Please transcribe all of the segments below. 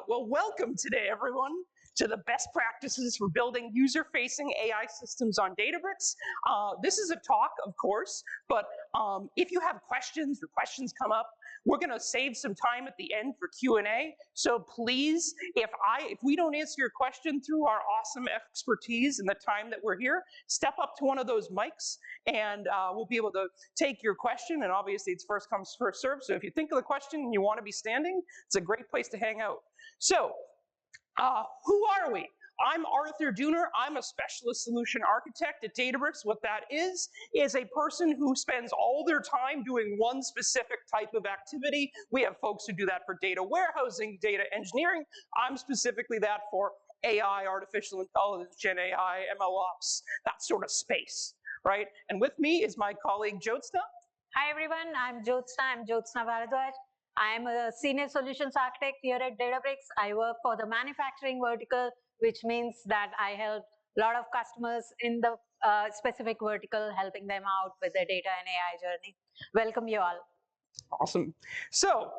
Well, welcome today, everyone, to the best practices for building user-facing AI systems on Databricks. This is a talk, of course, but if you have questions or questions come up, we're going to save some time at the end for Q&A. So please, if we don't answer your question through our awesome expertise in the time that we're here, step up to one of those mics and we'll be able to take your question. And obviously, it's first come, first served. So if you think of the question and you want to be standing, it's a great place to hang out. So, who are we? I'm Arthur Dooner. I'm a specialist solution architect at Databricks. What that is a person who spends all their time doing one specific type of activity. We have folks who do that for data warehousing, data engineering. I'm specifically that for AI, artificial intelligence, Gen AI, ML ops, that sort of space, right? And with me is my colleague Jyotsna. Hi everyone, I'm Jyotsna Bharadwaj. I'm a senior solutions architect here at Databricks. I work for the manufacturing vertical, which means that I help a lot of customers in the specific vertical, helping them out with their data and AI journey. Welcome you all. Awesome. So,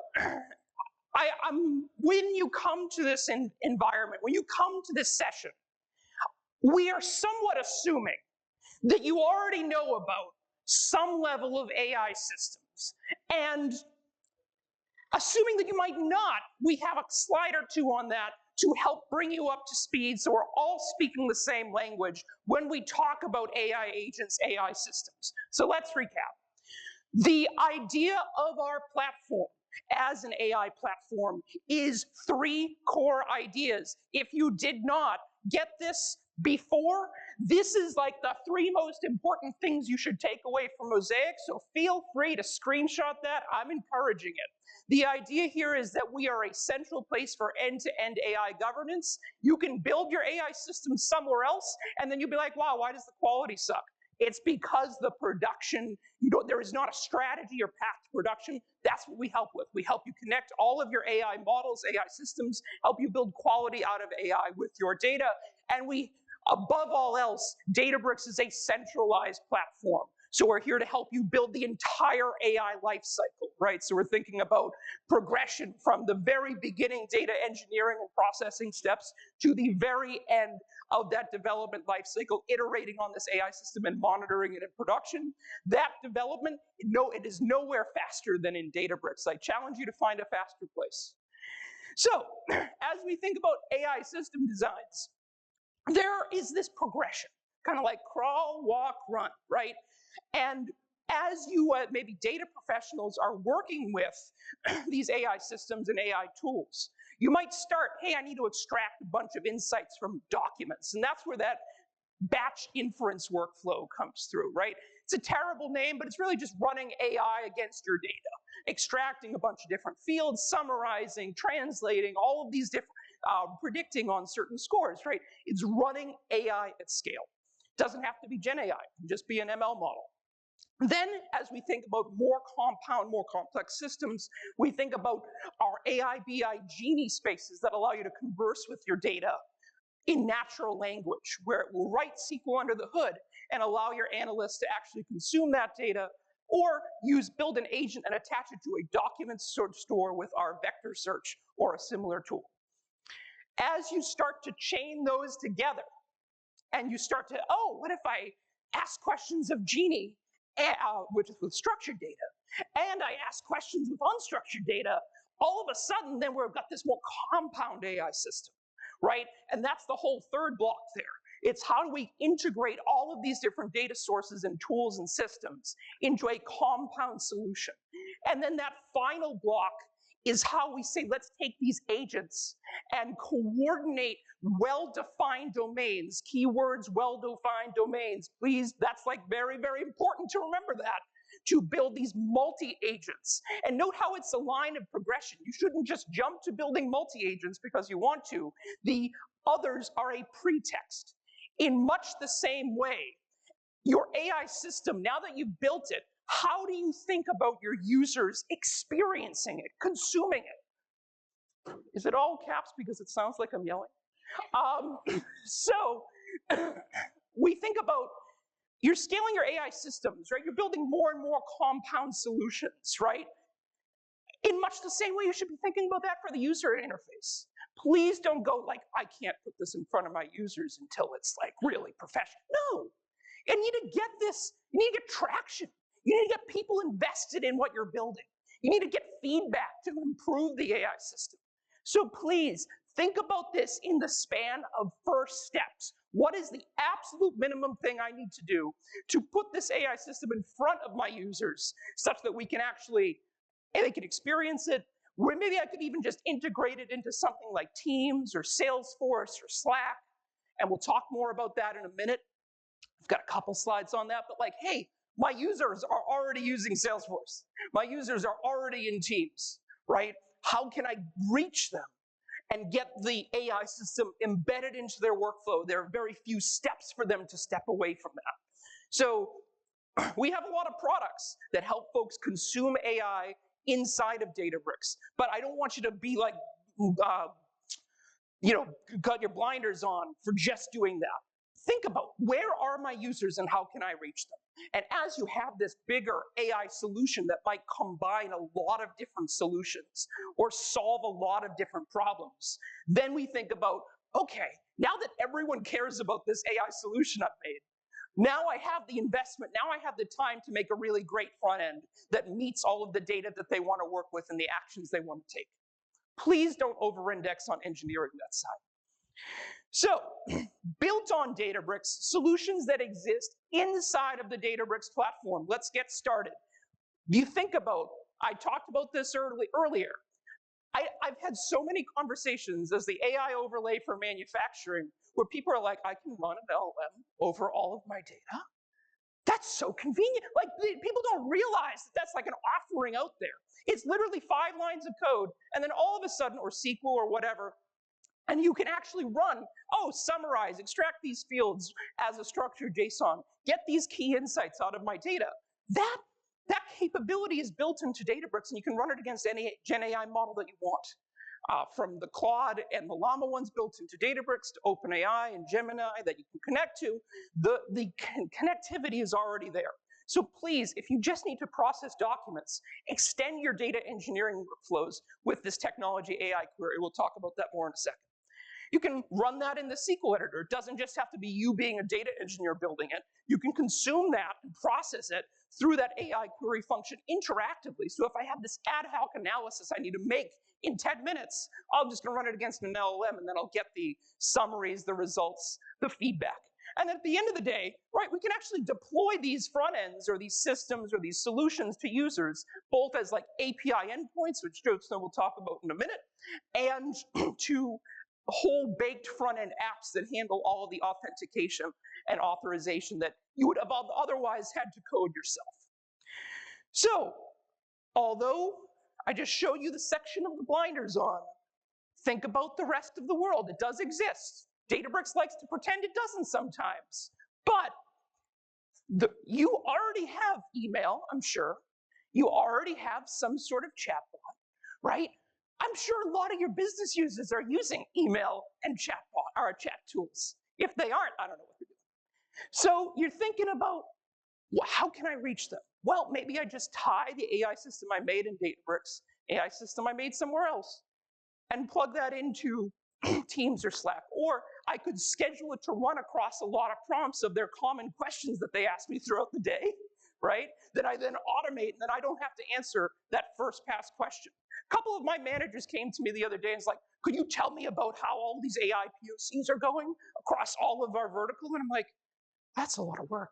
when you come to this environment, when you come to this session, we are somewhat assuming that you already know about some level of AI systems. And assuming that you might not, we have a slide or two on that to help bring you up to speed so we're all speaking the same language when we talk about AI agents, AI systems. So let's recap. The idea of our platform as an AI platform is three core ideas. If you did not get this before, this is like the three most important things you should take away from Mosaic, so feel free to screenshot that. I'm encouraging it. The idea here is that we are a central place for end-to-end AI governance. You can build your AI system somewhere else, and then you'll be like, wow, why does the quality suck? It's because the production, there is not a strategy or path to production. That's what we help with. We help you connect all of your AI models, AI systems, help you build quality out of AI with your data. And we, above all else, Databricks is a centralized platform. So we're here to help you build the entire AI lifecycle, right? So we're thinking about progression from the very beginning data engineering and processing steps to the very end of that development lifecycle, iterating on this AI system and monitoring it in production. That development, no, it is nowhere faster than in Databricks. I challenge you to find a faster place. So as we think about AI system designs, there is this progression, kind of like crawl, walk, run, right? And as you, maybe data professionals, are working with these AI systems and AI tools, you might start, hey, I need to extract a bunch of insights from documents. And that's where that batch inference workflow comes through, right? It's a terrible name, but it's really just running AI against your data, extracting a bunch of different fields, summarizing, translating, all of these different, predicting on certain scores, right? It's running AI at scale. Doesn't have to be Gen AI, it can just be an ML model. Then, as we think about more compound, more complex systems, we think about our AI/BI Genie spaces that allow you to converse with your data in natural language, where it will write SQL under the hood and allow your analysts to actually consume that data, or build an agent and attach it to a document store with our vector search or a similar tool. As you start to chain those together, and you start to, oh, what if I ask questions of Genie with structured data, and I ask questions with unstructured data, all of a sudden, then we've got this more compound AI system, right? And that's the whole third block there. It's how do we integrate all of these different data sources and tools and systems into a compound solution. And then that final block is how we say, let's take these agents and coordinate well-defined domains, keywords, well-defined domains. Please, that's like very, very important to remember that, to build these multi-agents. And note how it's a line of progression. You shouldn't just jump to building multi-agents because you want to. The others are a pretext. In much the same way, your AI system, now that you've built it, how do you think about your users experiencing it, consuming it? Is it all caps because it sounds like I'm yelling? So we think about, you're scaling your AI systems, right? You're building more and more compound solutions, right? In much the same way you should be thinking about that for the user interface. Please don't go like, I can't put this in front of my users until it's like really professional. No, you need to get this, you need to get traction. You need to get people invested in what you're building. You need to get feedback to improve the AI system. So please, think about this in the span of first steps. What is the absolute minimum thing I need to do to put this AI system in front of my users such that we can actually, they can experience it, where maybe I could even just integrate it into something like Teams or Salesforce or Slack, and we'll talk more about that in a minute. I've got a couple slides on that, but like, hey, my users are already using Salesforce. My users are already in Teams, right? How can I reach them and get the AI system embedded into their workflow? There are very few steps for them to step away from that. So we have a lot of products that help folks consume AI inside of Databricks, but I don't want you to be like, got your blinders on for just doing that. Think about, where are my users and how can I reach them? And as you have this bigger AI solution that might combine a lot of different solutions or solve a lot of different problems, then we think about, okay, now that everyone cares about this AI solution I've made, now I have the investment, now I have the time to make a really great front end that meets all of the data that they want to work with and the actions they want to take. Please don't over-index on engineering that side. So, built on Databricks, solutions that exist inside of the Databricks platform. Let's get started. You think about, I talked about this earlier. I've had so many conversations as the AI overlay for manufacturing where people are like, I can run an LLM over all of my data. That's so convenient. Like, people don't realize that that's like an offering out there. It's literally 5 lines of code, and then all of a sudden, or SQL or whatever, and you can actually run, summarize, extract these fields as a structured JSON, get these key insights out of my data. That capability is built into Databricks, and you can run it against any Gen AI model that you want. From the Claude and the Llama ones built into Databricks to OpenAI and Gemini that you can connect to, the connectivity is already there. So please, if you just need to process documents, extend your data engineering workflows with this technology AI query. We'll talk about that more in a second. You can run that in the SQL editor. It doesn't just have to be you being a data engineer building it. You can consume that and process it through that AI query function interactively. So if I have this ad hoc analysis I need to make in 10 minutes, I'm just going to run it against an LLM, and then I'll get the summaries, the results, the feedback. And at the end of the day, right, we can actually deploy these front ends or these systems or these solutions to users, both as like API endpoints, which Jyotsna will talk about in a minute, and to whole baked front end apps that handle all of the authentication and authorization that you would have otherwise had to code yourself. So, although I just showed you the section of the blinders on, think about the rest of the world. It does exist. Databricks likes to pretend it doesn't sometimes, but you already have email, I'm sure. You already have some sort of chatbot, right? I'm sure a lot of your business users are using email and chatbot or chat tools. If they aren't, I don't know what they're doing. So you're thinking about, well, how can I reach them? Well, maybe I just tie the AI system I made in Databricks, AI system I made somewhere else, and plug that into Teams or Slack. Or I could schedule it to run across a lot of prompts of their common questions that they ask me throughout the day, right? That I then automate, and then I don't have to answer that first pass question. A couple of my managers came to me the other day and was like, could you tell me about how all these AI POCs are going across all of our vertical? And I'm like, that's a lot of work.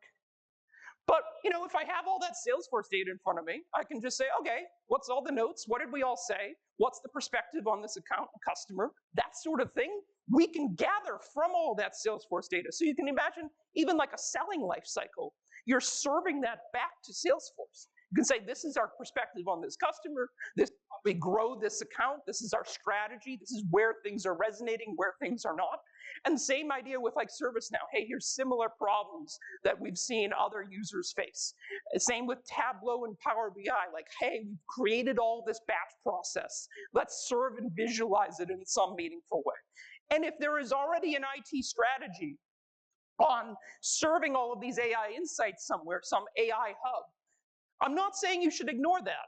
But if I have all that Salesforce data in front of me, I can just say, okay, what's all the notes? What did we all say? What's the perspective on this account and customer? That sort of thing. We can gather from all that Salesforce data. So you can imagine even like a selling life cycle. You're serving that back to Salesforce. You can say, this is our perspective on this customer. This is how we grow this account. This is our strategy. This is where things are resonating, where things are not. And same idea with like ServiceNow. Hey, here's similar problems that we've seen other users face. Same with Tableau and Power BI. Like, hey, we've created all this batch process. Let's serve and visualize it in some meaningful way. And if there is already an IT strategy on serving all of these AI insights somewhere, some AI hub, I'm not saying you should ignore that.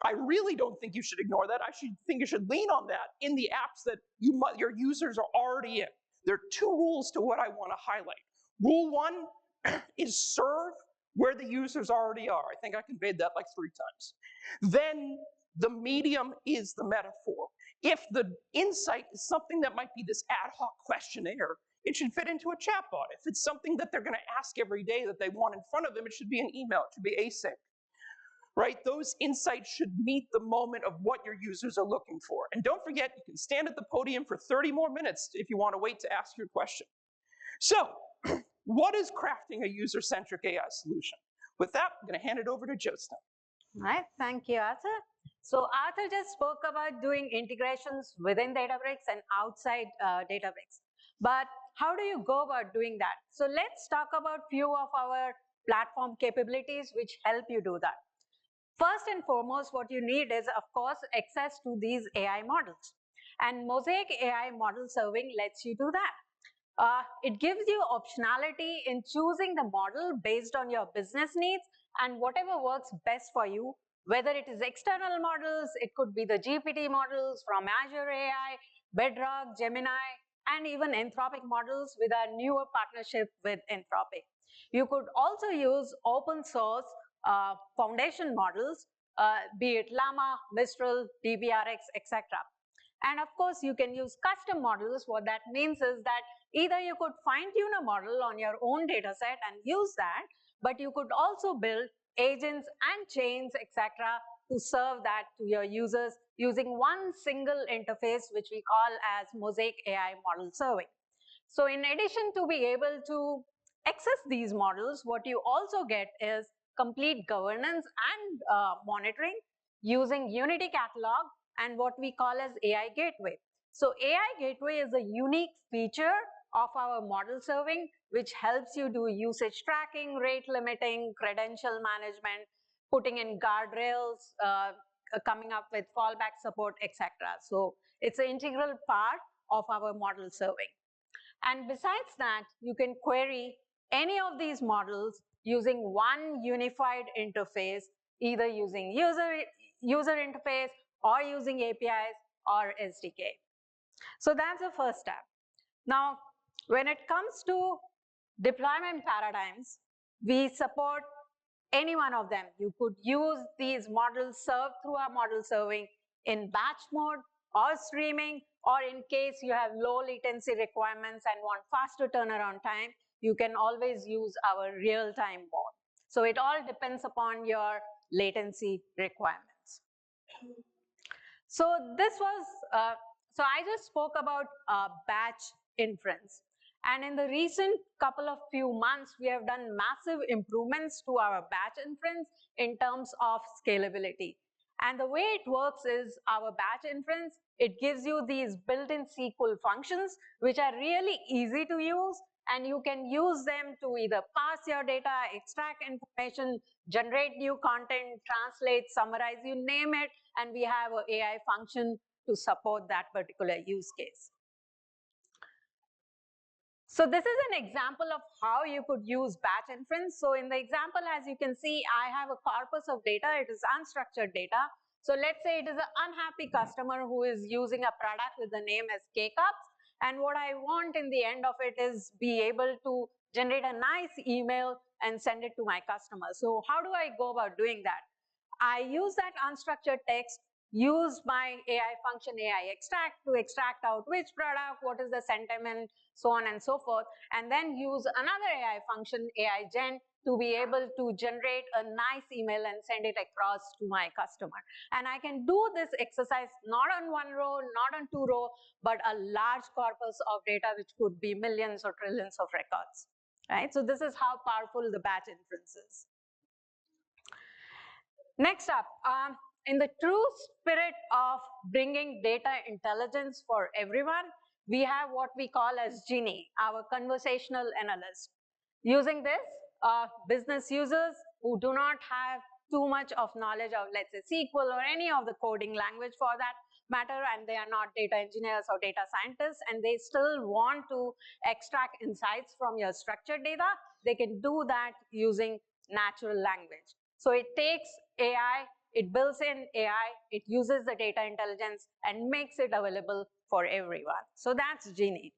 I really don't think you should ignore that. I think you should lean on that in the apps that your users are already in. There are two rules to what I want to highlight. Rule one is serve where the users already are. I think I conveyed that like 3 times. Then the medium is the metaphor. If the insight is something that might be this ad hoc questionnaire, it should fit into a chatbot. If it's something that they're going to ask every day that they want in front of them, it should be an email, it should be async. Right? Those insights should meet the moment of what your users are looking for. And don't forget, you can stand at the podium for 30 more minutes if you want to wait to ask your question. So, what is crafting a user-centric AI solution? With that, I'm going to hand it over to Jyotsna. All right, thank you, Arthur. So Arthur just spoke about doing integrations within Databricks and outside Databricks. But how do you go about doing that? So let's talk about few of our platform capabilities which help you do that. First and foremost, what you need is, of course, access to these AI models. And Mosaic AI model serving lets you do that. It gives you optionality in choosing the model based on your business needs and whatever works best for you, whether it is external models, it could be the GPT models from Azure AI, Bedrock, Gemini, and even Anthropic models with our newer partnership with Anthropic. You could also use open source foundation models, be it Llama, Mistral, DBRX, etc. And of course, you can use custom models. What that means is that either you could fine-tune a model on your own data set and use that, but you could also build agents and chains, etc., to serve that to your users using one single interface, which we call as Mosaic AI model serving. So in addition to be able to access these models, what you also get is complete governance and monitoring using Unity Catalog and what we call as AI Gateway. So AI Gateway is a unique feature of our model serving, which helps you do usage tracking, rate limiting, credential management, putting in guardrails, coming up with fallback support, etc. So it's an integral part of our model serving. And besides that, you can query any of these models using one unified interface, either using user interface or using APIs or SDK. So that's the first step. Now, when it comes to deployment paradigms, we support any one of them. You could use these models served through our model serving in batch mode or streaming, or in case you have low latency requirements and want faster turnaround time, you can always use our real-time mode. So it all depends upon your latency requirements. So this was, so I just spoke about batch inference. And in the recent couple of few months, we have done massive improvements to our batch inference in terms of scalability. And the way it works is our batch inference, it gives you these built-in SQL functions, which are really easy to use, and you can use them to either parse your data, extract information, generate new content, translate, summarize, you name it, and we have an AI function to support that particular use case. So this is an example of how you could use batch inference. So in the example, as you can see, I have a corpus of data. It is unstructured data. So let's say it is an unhappy customer who is using a product with the name as K-Cups. And what I want in the end of it is be able to generate a nice email and send it to my customer. So how do I go about doing that? I use that unstructured text, use my AI function AI extract to extract out which product, what is the sentiment, so on and so forth, and then use another AI function AI gen to be able to generate a nice email and send it across to my customer. And I can do this exercise not on one row, not on two row, but a large corpus of data which could be millions or trillions of records. Right? So this is how powerful the batch inference is. Next up, in the true spirit of bringing data intelligence for everyone, we have what we call as Genie, our conversational analyst. Using this, business users who do not have too much of knowledge of, let's say, SQL or any of the coding language for that matter, and they are not data engineers or data scientists, and they still want to extract insights from your structured data, they can do that using natural language. So it takes AI it builds in AI, it uses the data intelligence and makes it available for everyone. So that's Genie.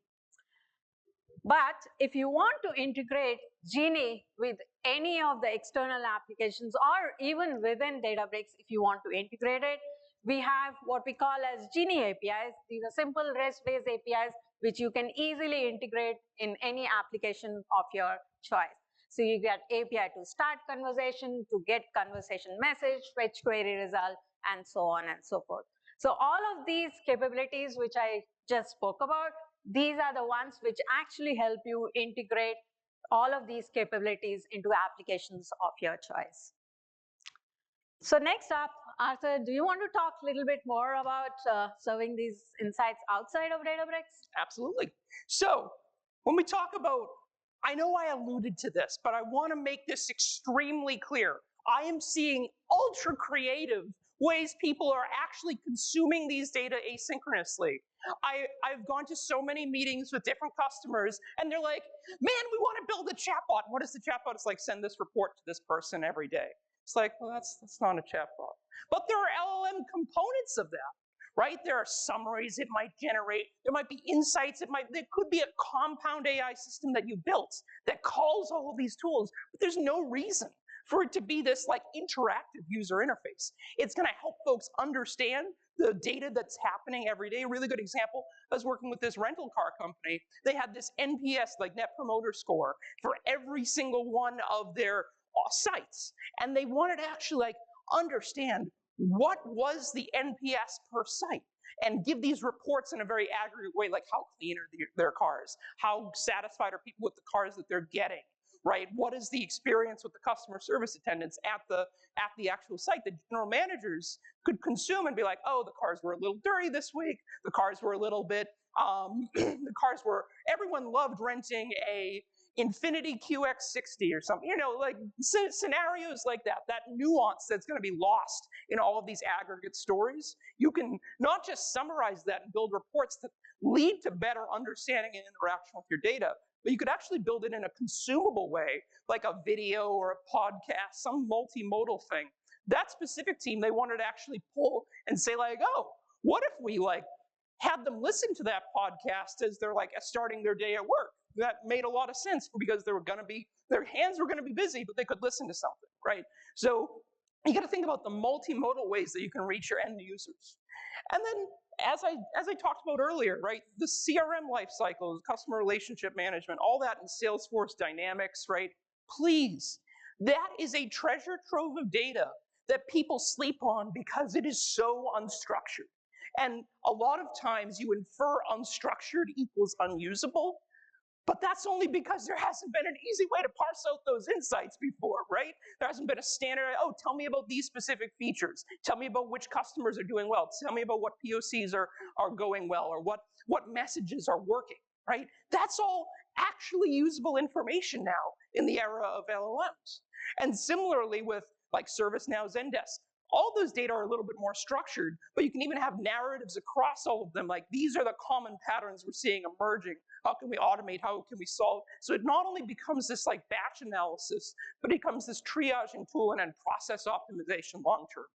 But if you want to integrate Genie with any of the external applications or even within Databricks, if you want to integrate it, we have what we call as Genie APIs. These are simple REST-based APIs which you can easily integrate in any application of your choice. So you get API to start conversation, to get conversation message, fetch query result, and so on and so forth. So all of these capabilities which I just spoke about, these are the ones which actually help you integrate all of these capabilities into applications of your choice. So next up, Arthur, do you want to talk a little bit more about serving these insights outside of Databricks? Absolutely. So when we talk about, I know I alluded to this, but I want to make this extremely clear. I am seeing ultra creative ways people are actually consuming these data asynchronously. I've gone to so many meetings with different customers, and they're like, man, we want to build a chatbot. What is the chatbot? It's like, send this report to this person every day. It's like, well, that's not a chatbot. But there are LLM components of that, right? There are summaries it might generate. There might be insights. There could be a compound AI system that you built that calls all of these tools, but there's no reason for it to be this like interactive user interface. It's going to help folks understand the data that's happening every day. A really good example, I was working with this rental car company. They had this NPS, like Net Promoter Score, for every single one of their sites. And they wanted to actually like understand what was the NPS per site and give these reports in a very aggregate way, like how clean are their cars? How satisfied are people with the cars that they're getting? Right? What is the experience with the customer service attendants at the actual site? The general managers could consume and be like, oh, the cars were a little dirty this week. The cars were a little bit, everyone loved renting a Infinity QX60 or something, you know, like scenarios like that nuance that's going to be lost in all of these aggregate stories. You can not just summarize that and build reports that lead to better understanding and interaction with your data, but you could actually build it in a consumable way, like a video or a podcast, some multimodal thing. That specific team, they wanted to actually pull and say like, oh, what if we like had them listen to that podcast as they're like starting their day at work? That made a lot of sense because their hands were gonna be busy, but they could listen to something, right? So you gotta think about the multimodal ways that you can reach your end users. And then as I talked about earlier, right, the CRM life cycles, customer relationship management, all that in Salesforce Dynamics, right? Please, that is a treasure trove of data that people sleep on because it is so unstructured. And a lot of times you infer unstructured equals unusable, but that's only because there hasn't been an easy way to parse out those insights before, right? There hasn't been a standard, oh, tell me about these specific features. Tell me about which customers are doing well. Tell me about what POCs are going well, or what messages are working, right? That's all actually usable information now in the era of LLMs. And similarly with like ServiceNow, Zendesk, all those data are a little bit more structured, but you can even have narratives across all of them. Like, these are the common patterns we're seeing emerging. How can we automate? How can we solve? So it not only becomes this like batch analysis, but it becomes this triaging tool and then process optimization long term.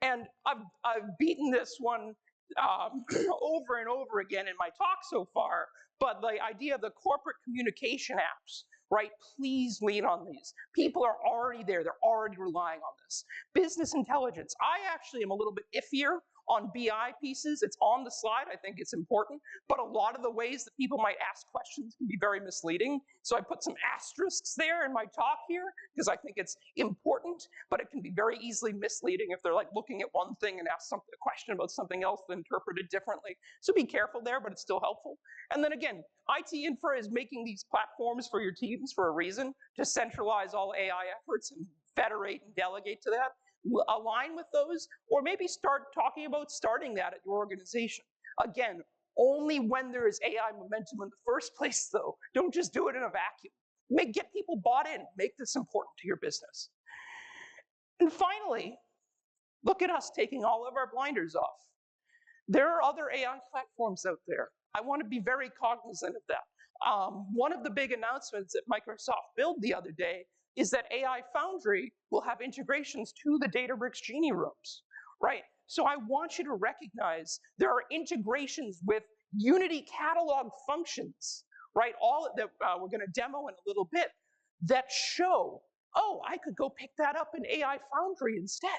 And I've beaten this one over and over again in my talk so far, but the idea of the corporate communication apps, right? Please lean on these. People are already there. They're already relying on this. Business intelligence. I actually am a little bit iffier on BI pieces. It's on the slide. I think it's important. But a lot of the ways that people might ask questions can be very misleading. So I put some asterisks there in my talk here because I think it's important, but it can be very easily misleading if they're like looking at one thing and ask a question about something else and interpret it differently. So be careful there, but it's still helpful. And then again, IT infra is making these platforms for your teams for a reason, to centralize all AI efforts and federate and delegate to that. Align with those, or maybe start talking about starting that at your organization. Again, only when there is AI momentum in the first place, though. Don't just do it in a vacuum. Get people bought in. Make this important to your business. And finally, look at us taking all of our blinders off. There are other AI platforms out there. I want to be very cognizant of that. One of the big announcements at Microsoft Build the other day is that AI Foundry will have integrations to the Databricks Genie rooms, right? So I want you to recognize there are integrations with Unity catalog functions, right? All that we're going to demo in a little bit that show, oh, I could go pick that up in AI Foundry instead.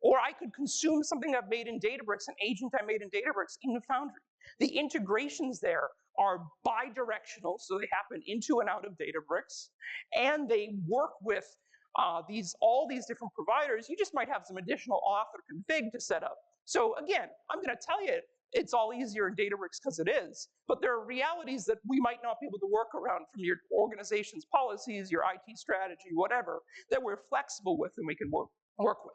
Or I could consume something I've made in Databricks, an agent I made in Databricks in Foundry. The integrations there are bi-directional, so they happen into and out of Databricks, and they work with all these different providers. You just might have some additional auth or config to set up. So again, I'm going to tell you it's all easier in Databricks because it is, but there are realities that we might not be able to work around from your organization's policies, your IT strategy, whatever, that we're flexible with and we can work with.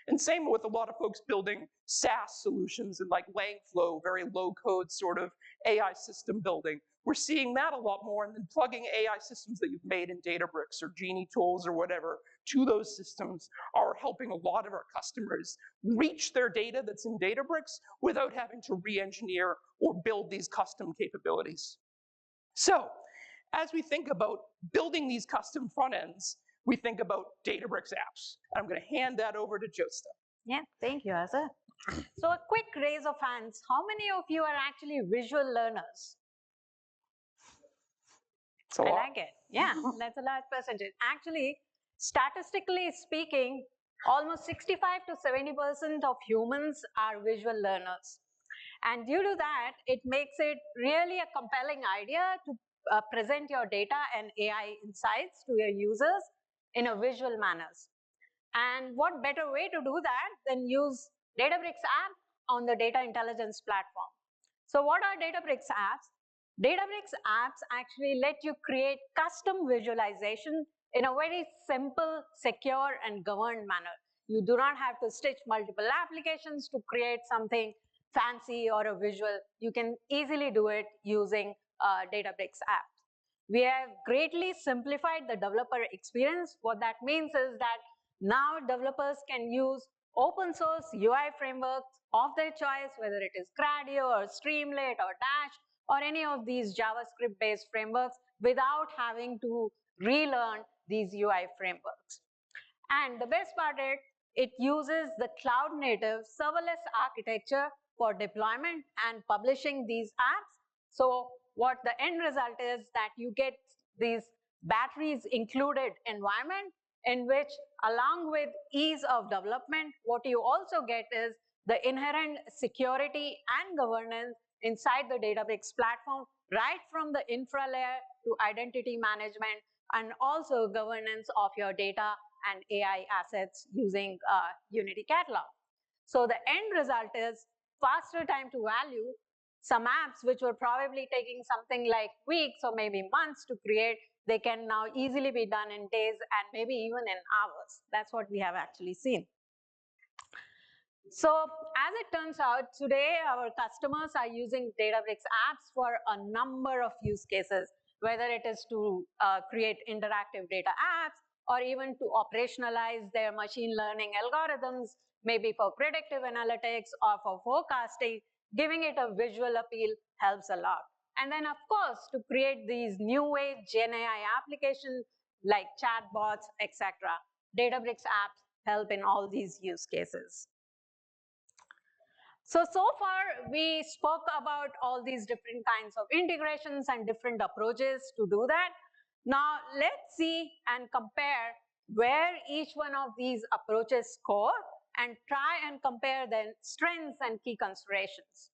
And same with a lot of folks building SaaS solutions and like Langflow, very low code sort of AI system building. We're seeing that a lot more, and then plugging AI systems that you've made in Databricks or Genie tools or whatever to those systems are helping a lot of our customers reach their data that's in Databricks without having to re-engineer or build these custom capabilities. So as we think about building these custom front ends, we think about Databricks apps. I'm going to hand that over to Jyotsna. Yeah, thank you, Asa. So a quick raise of hands. How many of you are actually visual learners? I like it. Yeah, that's a large percentage. Actually, statistically speaking, almost 65 to 70% of humans are visual learners. And due to that, it makes it really a compelling idea to present your data and AI insights to your users in a visual manners. And what better way to do that than use Databricks app on the data intelligence platform. So what are Databricks apps? Databricks apps actually let you create custom visualization in a very simple, secure, and governed manner. You do not have to stitch multiple applications to create something fancy or a visual. You can easily do it using Databricks apps. We have greatly simplified the developer experience. What that means is that now developers can use open source UI frameworks of their choice, whether it is Gradio or Streamlit or Dash or any of these JavaScript-based frameworks, without having to relearn these UI frameworks. And the best part is, it uses the cloud-native serverless architecture for deployment and publishing these apps. So what the end result is that you get these batteries included environment in which, along with ease of development, what you also get is the inherent security and governance inside the Databricks platform, right from the infra layer to identity management and also governance of your data and AI assets using Unity Catalog. So the end result is faster time to value. Some apps which were probably taking something like weeks or maybe months to create, they can now easily be done in days and maybe even in hours. That's what we have actually seen. So as it turns out, today our customers are using Databricks apps for a number of use cases, whether it is to create interactive data apps or even to operationalize their machine learning algorithms, maybe for predictive analytics or for forecasting. Giving it a visual appeal helps a lot. And then, of course, to create these new age Gen AI applications like chatbots, etc. Databricks apps help in all these use cases. So far we spoke about all these different kinds of integrations and different approaches to do that. Now let's see and compare where each one of these approaches score and try and compare their strengths and key considerations.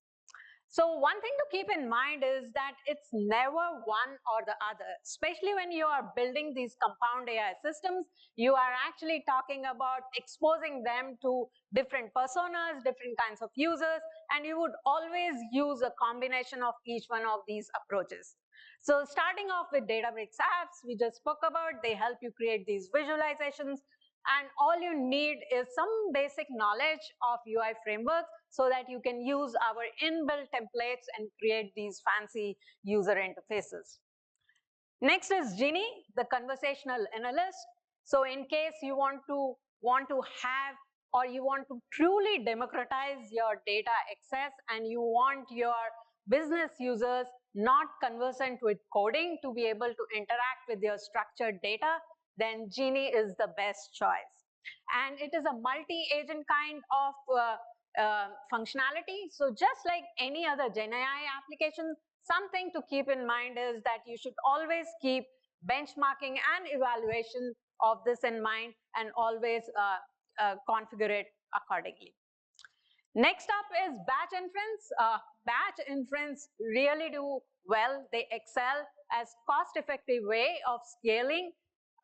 So one thing to keep in mind is that it's never one or the other, especially when you are building these compound AI systems. You are actually talking about exposing them to different personas, different kinds of users, and you would always use a combination of each one of these approaches. So starting off with Databricks apps, we just spoke about, they help you create these visualizations, and all you need is some basic knowledge of UI frameworks so that you can use our inbuilt templates and create these fancy user interfaces. Next is Genie, the conversational analyst. So in case you want to have or you want to truly democratize your data access and you want your business users not conversant with coding to be able to interact with your structured data, then Genie is the best choice. And it is a multi-agent kind of functionality. So just like any other GenAI application, something to keep in mind is that you should always keep benchmarking and evaluation of this in mind and always configure it accordingly. Next up is batch inference. Batch inference really do well. They excel as cost-effective way of scaling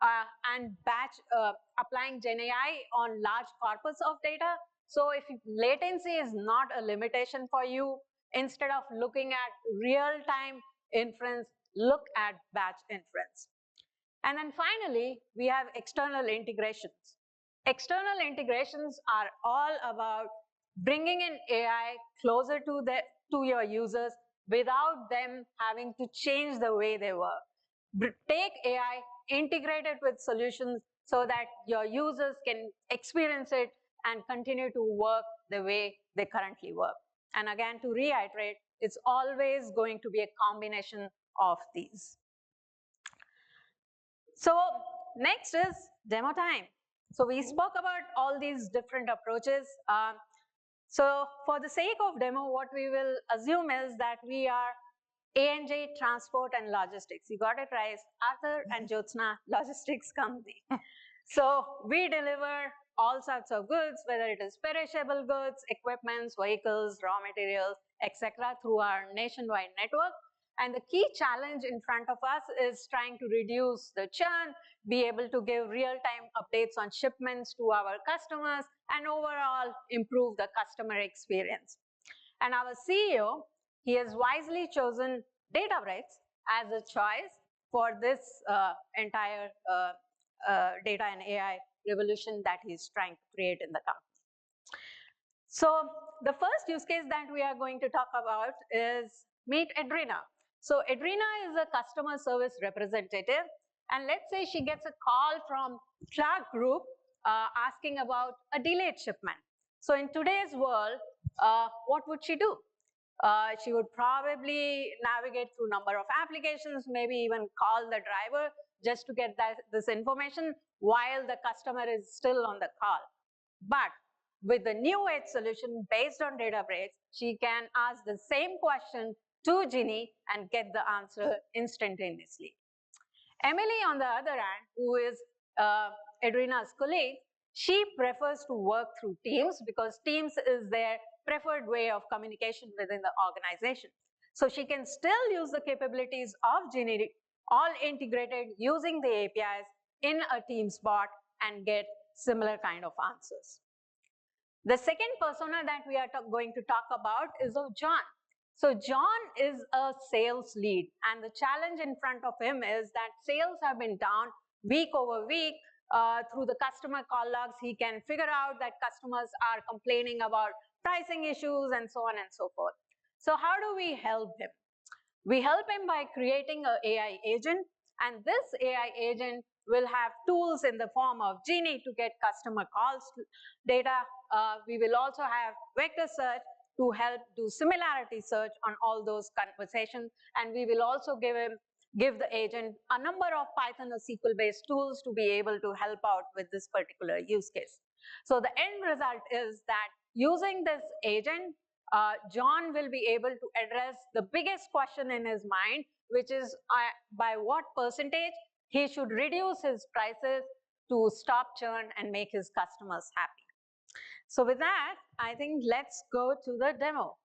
and batch applying GenAI on large corpus of data. So if latency is not a limitation for you, instead of looking at real-time inference, look at batch inference. And then finally, we have external integrations. External integrations are all about bringing in AI closer to your users without them having to change the way they work. Take AI, integrate it with solutions so that your users can experience it and continue to work the way they currently work. And again, to reiterate, it's always going to be a combination of these. So next is demo time. So we spoke about all these different approaches. So for the sake of demo, what we will assume is that we are A&J Transport and Logistics. You got it right, Arthur and Jyotsna Logistics Company. So we deliver all sorts of goods, whether it is perishable goods, equipments, vehicles, raw materials, etc., through our nationwide network. And the key challenge in front of us is trying to reduce the churn, be able to give real-time updates on shipments to our customers, and overall improve the customer experience. And our CEO, he has wisely chosen Databricks as a choice for this entire data and AI revolution that he's trying to create in the company. So the first use case that we are going to talk about is meet Adrina. So Adrina is a customer service representative, and let's say she gets a call from Clark Group asking about a delayed shipment. So in today's world, what would she do? She would probably navigate through a number of applications, maybe even call the driver just to get this information while the customer is still on the call. But with the new age solution based on Databricks, she can ask the same question to Genie and get the answer instantaneously. Emily, on the other hand, who is Adrina's colleague, she prefers to work through Teams because Teams is their preferred way of communication within the organization. So she can still use the capabilities of Genie, all integrated using the APIs in a Teams bot and get similar kind of answers. The second persona that we are going to talk about is of John. So John is a sales lead, and the challenge in front of him is that sales have been down week over week. Through the customer call logs, he can figure out that customers are complaining about pricing issues and so on and so forth. So how do we help him? We help him by creating an AI agent, and this AI agent will have tools in the form of Genie to get customer calls data. We will also have vector search to help do similarity search on all those conversations, and we will also give the agent a number of Python or SQL-based tools to be able to help out with this particular use case. So the end result is that using this agent, John will be able to address the biggest question in his mind, which is by what percentage he should reduce his prices to stop churn and make his customers happy. So with that, I think let's go to the demo.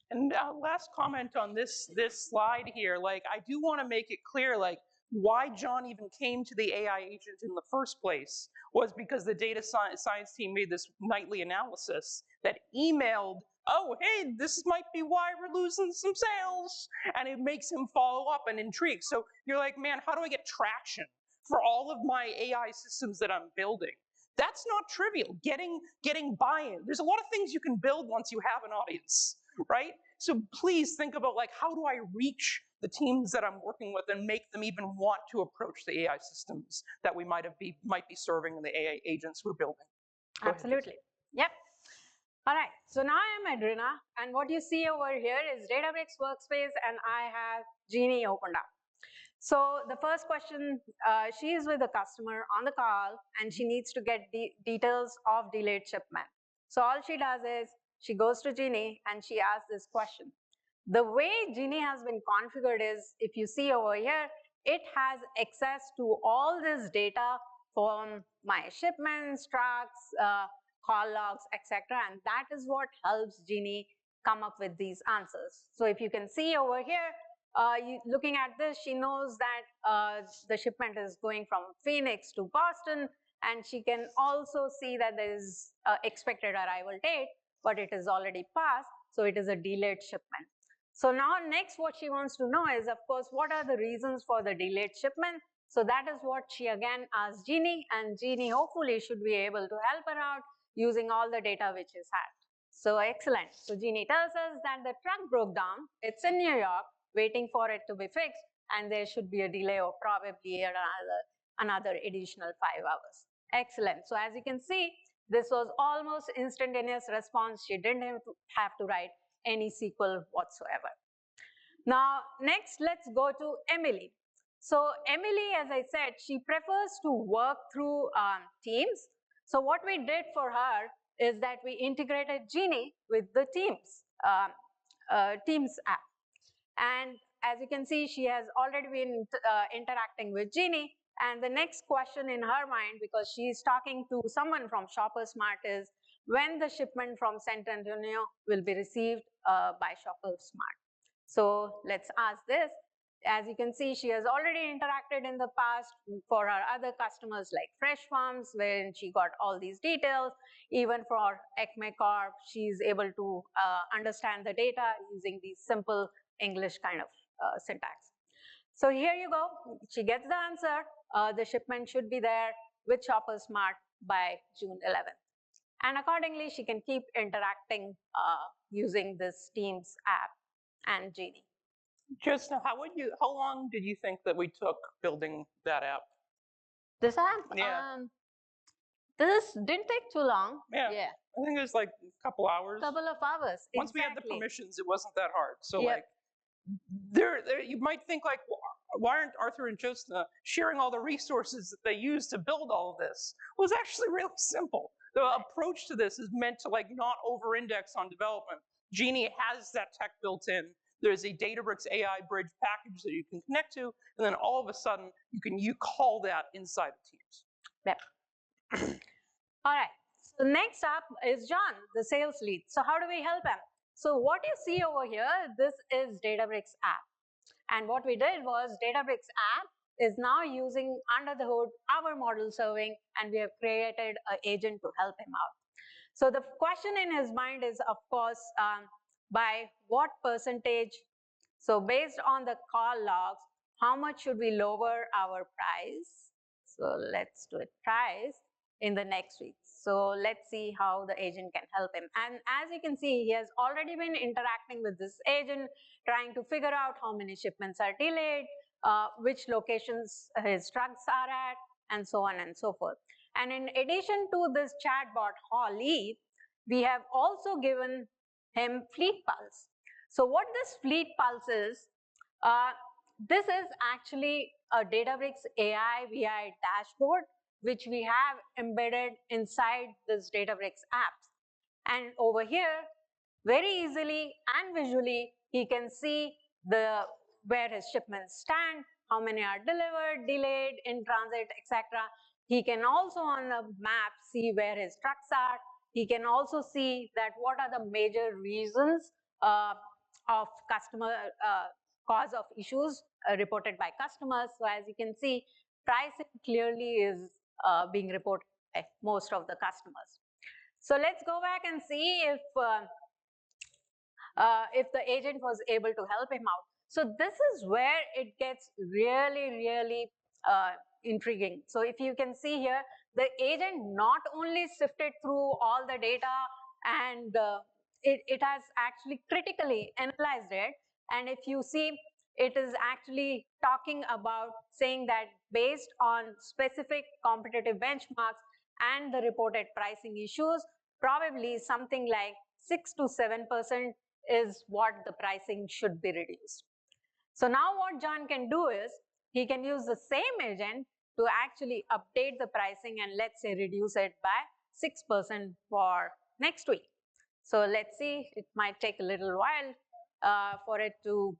And last comment on this slide here, like I do want to make it clear, like why John even came to the AI agent in the first place was because the data science team made this nightly analysis that emailed, oh, hey, this might be why we're losing some sales. And it makes him follow up and intrigue. So you're like, man, how do I get traction for all of my AI systems that I'm building? That's not trivial, getting buy-in. There's a lot of things you can build once you have an audience, right? So please think about like, how do I reach the teams that I'm working with and make them even want to approach the AI systems that we might be serving in the AI agents we're building. Absolutely. Yep. All right, so now I'm Adrina, and what you see over here is Databricks Workspace, and I have Genie opened up. So the first question, she is with the customer on the call and she needs to get details of delayed shipment. So all she does is she goes to Genie and she asks this question. The way Genie has been configured is, if you see over here, it has access to all this data from my shipments, trucks, call logs, etc. And that is what helps Genie come up with these answers. So if you can see over here, looking at this, she knows that the shipment is going from Phoenix to Boston, and she can also see that there is expected arrival date, but it is already passed, so it is a delayed shipment. So now next what she wants to know is, of course, what are the reasons for the delayed shipment? So that is what she again asks Genie, and Genie hopefully should be able to help her out using all the data which is had. So excellent. So Genie tells us that the truck broke down, it's in New York, waiting for it to be fixed, and there should be a delay of probably another additional 5 hours. Excellent. So as you can see, this was almost instantaneous response. She didn't have to write any SQL whatsoever. Now, next, let's go to Emily. So Emily, as I said, she prefers to work through Teams. So what we did for her is that we integrated Genie with the Teams app. And as you can see, she has already been interacting with Genie. And the next question in her mind, because she's talking to someone from Shopper Smart, is when the shipment from San Antonio will be received by Shopper Smart. So let's ask this. As you can see, she has already interacted in the past for her other customers like Fresh Farms, wherein she got all these details. Even for Acme Corp, she's able to understand the data using these simple English kind of syntax. So here you go. She gets the answer. The shipment should be there with Shopper Smart by June 11th. And accordingly, she can keep interacting using this Teams app and Genie. Just how long did you think that we took building that app? This app? Yeah. This didn't take too long. Yeah. I think it was like a couple hours. Couple of hours. Once exactly. we had the permissions, it wasn't that hard. So Yep. like, you might think like, why aren't Arthur and Jyotsna sharing all the resources that they use to build all of this? Well, it's actually really simple. The approach to this is meant to like not over-index on development. Genie has that tech built in. There's a Databricks AI bridge package that you can connect to, and then all of a sudden you call that inside of Teams. Yep. All right. So next up is John, the sales lead. So how do we help him? So what you see over here, this is Databricks app. And what we did was Databricks app is now using under the hood our model serving, and we have created an agent to help him out. So the question in his mind is, of course, by what percentage? So based on the call logs, how much should we lower our price? So let's do it price in the next week. So let's see how the agent can help him. And as you can see, he has already been interacting with this agent, trying to figure out how many shipments are delayed, which locations his trucks are at, and so on and so forth. And in addition to this chatbot, Holly, we have also given him Fleet Pulse. So what this Fleet Pulse is, this is actually a Databricks AI BI dashboard, which we have embedded inside this Databricks apps. And over here, very easily and visually, he can see where his shipments stand, how many are delivered, delayed, in transit, etc. He can also on the map see where his trucks are. He can also see that what are the major reasons of customer cause of issues reported by customers. So as you can see, pricing clearly is being reported by most of the customers. So let's go back and see if the agent was able to help him out. So this is where it gets really, really intriguing. So if you can see here, the agent not only sifted through all the data and it has actually critically analyzed it. And if you see, it is actually talking about saying that based on specific competitive benchmarks and the reported pricing issues, probably something like 6 to 7% is what the pricing should be reduced. So now what John can do is, he can use the same agent to actually update the pricing and let's say reduce it by 6% for next week. So let's see, it might take a little while for it to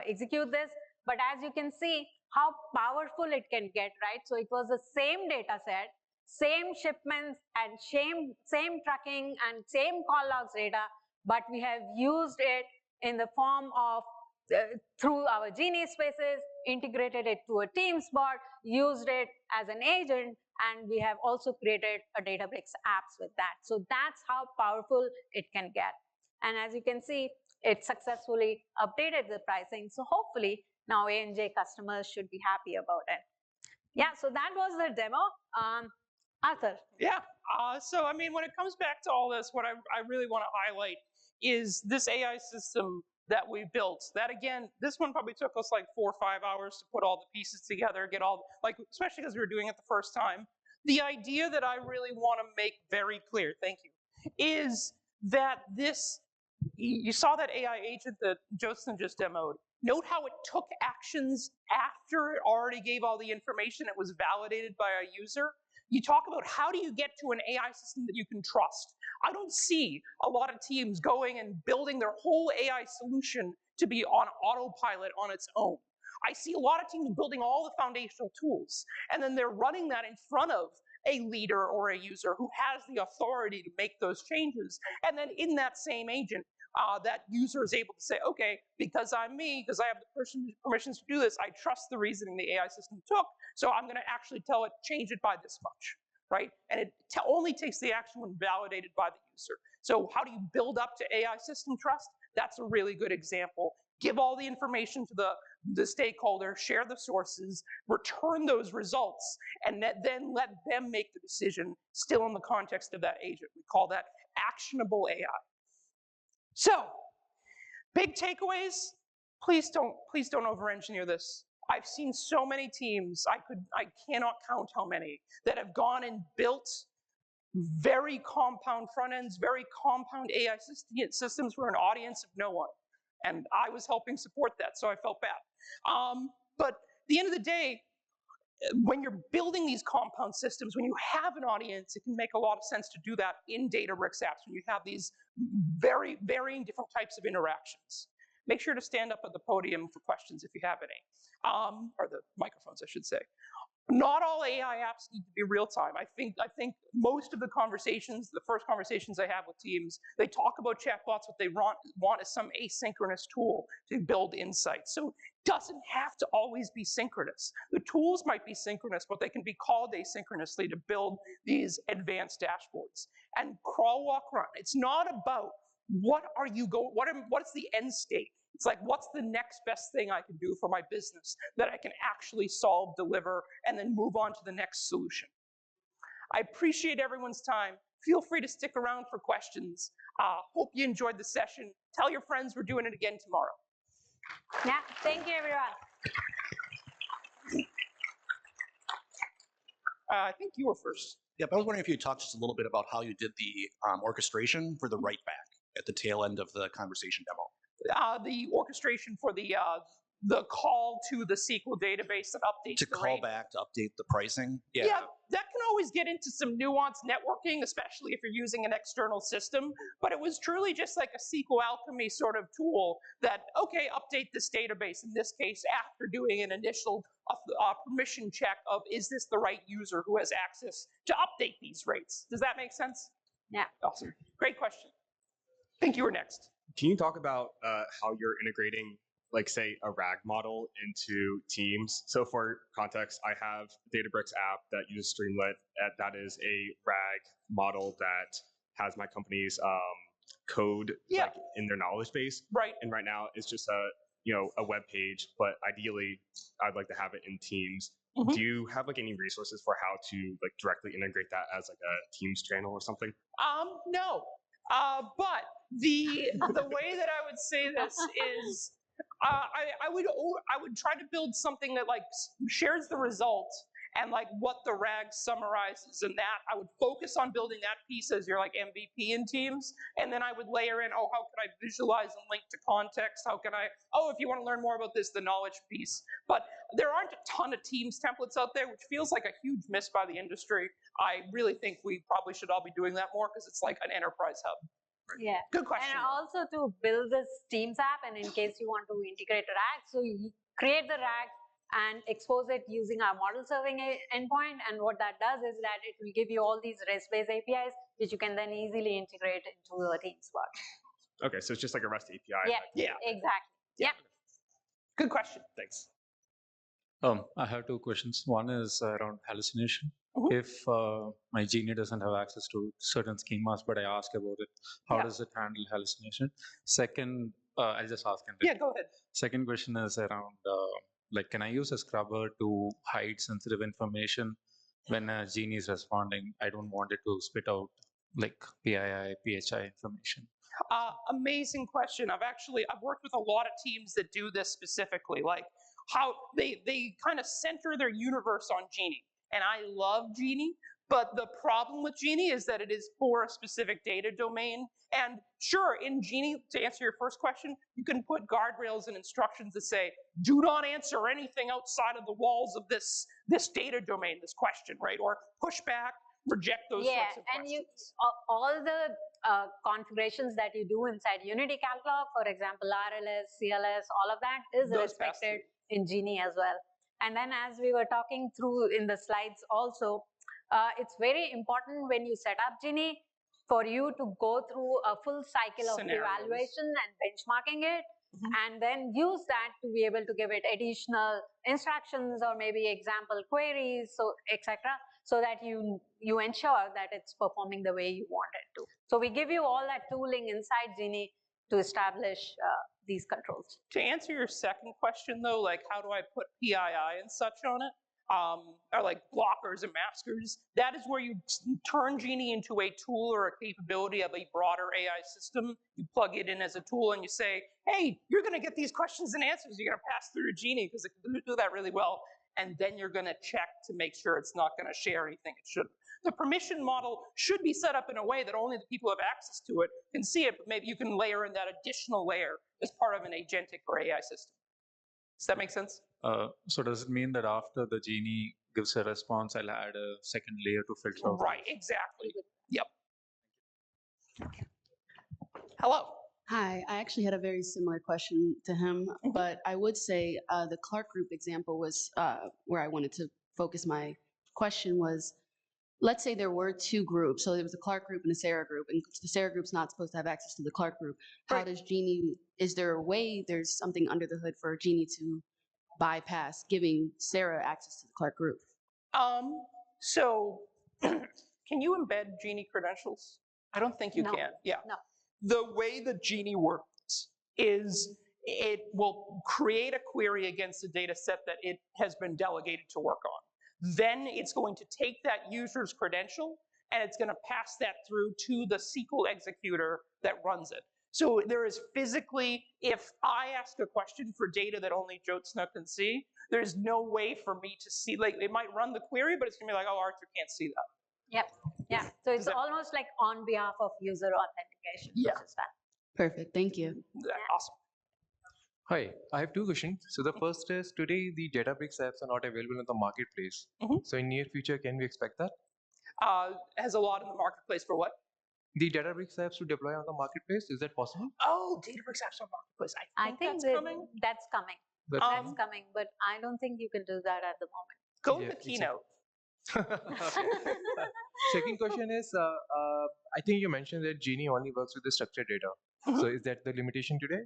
execute this, but as you can see how powerful it can get, right? So it was the same data set, same shipments and same tracking and same call logs data, but we have used it in the form of through our Genie spaces, integrated it to a Teams bot, used it as an agent, and we have also created a Databricks apps with that. So that's how powerful it can get. And as you can see, it successfully updated the pricing. So hopefully now A&J customers should be happy about it. Yeah, so that was the demo. Arthur. Yeah, so I mean, when it comes back to all this, what I really want to highlight is this AI system that we built. That again, this one probably took us like 4 or 5 hours to put all the pieces together, get all, like, especially because we were doing it the first time. The idea that I really want to make very clear, thank you, is that this, you saw that AI agent that Joseph just demoed. Note how it took actions after it already gave all the information. It was validated by a user. You talk about how do you get to an AI system that you can trust. I don't see a lot of teams going and building their whole AI solution to be on autopilot on its own. I see a lot of teams building all the foundational tools, and then they're running that in front of a leader or a user who has the authority to make those changes. And then in that same agent, that user is able to say, okay, because I'm me, because I have the permissions to do this, I trust the reasoning the AI system took, so I'm going to actually tell it, change it by this much, right? And it only takes the action when validated by the user. So how do you build up to AI system trust? That's a really good example. Give all the information to the stakeholder, share the sources, return those results, and then let them make the decision still in the context of that agent. We call that actionable AI. So, big takeaways, please don't over-engineer this. I've seen so many teams, I cannot count how many, that have gone and built very compound front ends, very compound AI systems for an audience of no one. And I was helping support that, so I felt bad. But at the end of the day, when you're building these compound systems, when you have an audience, it can make a lot of sense to do that in Databricks apps when you have these very varying different types of interactions. Make sure to stand up at the podium for questions if you have any, or the microphones, I should say. Not all AI apps need to be real time. I think most of the conversations, the first conversations I have with teams, they talk about chatbots. What they want is some asynchronous tool to build insights. So it doesn't have to always be synchronous. The tools might be synchronous, but they can be called asynchronously to build these advanced dashboards. And crawl, walk, run. It's not about what is the end state. It's like, what's the next best thing I can do for my business that I can actually solve, deliver, and then move on to the next solution? I appreciate everyone's time. Feel free to stick around for questions. Hope you enjoyed the session. Tell your friends we're doing it again tomorrow. Yeah, thank you, everyone. I think you were first. Yep, I was wondering if you talked just a little bit about how you did the orchestration for the write back at the tail end of the conversation demo. The orchestration for the call to the SQL database that updates to call back to update the pricing. Yeah, that can always get into some nuanced networking, especially if you're using an external system. But it was truly just like a SQL alchemy sort of tool that, okay, update this database, in this case, after doing an initial permission check of, is this the right user who has access to update these rates? Does that make sense? Yeah. Awesome. Great question. I think you were next. Can you talk about how you're integrating, like, say, a RAG model into Teams? So for context, I have a Databricks app that uses Streamlit. That is a RAG model that has my company's code like, in their knowledge base. Right. And right now it's just a web page, but ideally I'd like to have it in Teams. Mm-hmm. Do you have like any resources for how to like directly integrate that as like a Teams channel or something? No. But the way that I would say this is, I would try to build something that like shares the result and like what the RAG summarizes, and that I would focus on building that piece as your like MVP in teams, and then I would layer in, oh, how can I visualize and link to context? How can I, oh, if you want to learn more about this, the knowledge piece. But there aren't a ton of teams templates out there, which feels like a huge miss by the industry. I really think we probably should all be doing that more because it's like an enterprise hub. Yeah. Good question. And also to build this Teams app, and in case you want to integrate a RAG, so you create the RAG and expose it using our model serving endpoint. And what that does is that it will give you all these REST-based APIs, which you can then easily integrate into a Teams bot. Okay, so it's just like a REST API. Yeah, exactly. Yeah. Good question. Thanks. I have two questions. One is around hallucination. If my Genie doesn't have access to certain schemas, but I ask about it, how does it handle hallucination? Second, I'll just ask. Yeah, go ahead. Second question is around, like, can I use a scrubber to hide sensitive information when a Genie is responding? I don't want it to spit out like PII, PHI information. Amazing question. I've worked with a lot of teams that do this specifically, like how they kind of center their universe on Genie. And I love Genie, but the problem with Genie is that it is for a specific data domain. And sure, in Genie, to answer your first question, you can put guardrails and instructions that say, do not answer anything outside of the walls of this data domain, this question, right? Or push back, reject those sorts of questions. Yeah, and all the configurations that you do inside Unity Catalog, for example, RLS, CLS, all of that is respected in Genie as well. And then as we were talking through in the slides also, it's very important when you set up Genie for you to go through a full cycle of evaluation and benchmarking it, and then use that to be able to give it additional instructions or maybe example queries, so etc., so that you ensure that it's performing the way you want it to. So we give you all that tooling inside Genie to establish these controls. To answer your second question though, like how do I put PII and such on it, or like blockers and maskers, that is where you turn Genie into a tool or a capability of a broader AI system. You plug it in as a tool and you say, hey, you're gonna get these questions and answers, you're gonna pass through Genie because it can do that really well. And then you're gonna check to make sure it's not gonna share anything it shouldn't. The permission model should be set up in a way that only the people who have access to it can see it, but maybe you can layer in that additional layer as part of an agentic or AI system. Does that make sense? So does it mean that after the Genie gives a response, I'll add a second layer to filter out? Right, exactly. Yep. Hello. Hi, I actually had a very similar question to him, but I would say the Clark group example was where I wanted to focus my question was, let's say there were two groups. So there was a Clark group and a Sarah group, and the Sarah group's not supposed to have access to the Clark group. How does Genie, is there a way, there's something under the hood for Genie to bypass giving Sarah access to the Clark group? So can you embed Genie credentials? I don't think you can. Yeah. No. The way that Genie works is it will create a query against the data set that it has been delegated to work on. Then it's going to take that user's credential and it's going to pass that through to the SQL executor that runs it. So there is physically, if I ask a question for data that only Jyotsna can see, there's no way for me to see, like it might run the query, but it's going to be like, oh, Arthur can't see that. Yep. Yeah. So it's almost like on behalf of user authentication. Yeah. Perfect. Thank you. Awesome. Hi, I have two questions. So the first is, today the Databricks apps are not available in the marketplace. So in near future, can we expect that? Has a lot in the marketplace for what? The Databricks apps to deploy on the marketplace, is that possible? Oh, Databricks apps on marketplace. I think that's coming. That's coming. That's coming, but I don't think you can do that at the moment. Go to the keynote. Second question is, I think you mentioned that Genie only works with the structured data. So is that the limitation today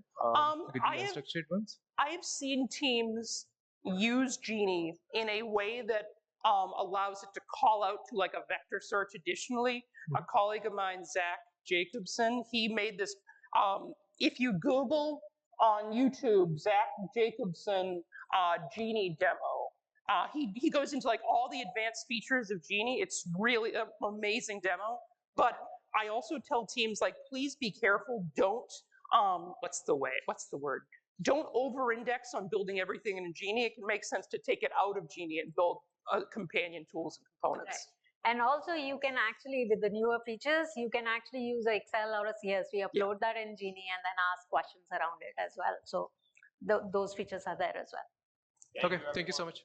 with the unstructured ones? I have seen teams use Genie in a way that allows it to call out to like a vector search additionally. A colleague of mine, Zach Jacobson, he made this, if you Google on YouTube, Zach Jacobson Genie demo, he goes into like all the advanced features of Genie. It's really an amazing demo. But I also tell teams like, please be careful. Don't, what's the word? Don't over-index on building everything in Genie. It can make sense to take it out of Genie and build companion tools and components. Right. And also you can actually, with the newer features, you can actually use an Excel or a CSV, upload that in Genie and then ask questions around it as well. So those features are there as well. Okay, thank you so much.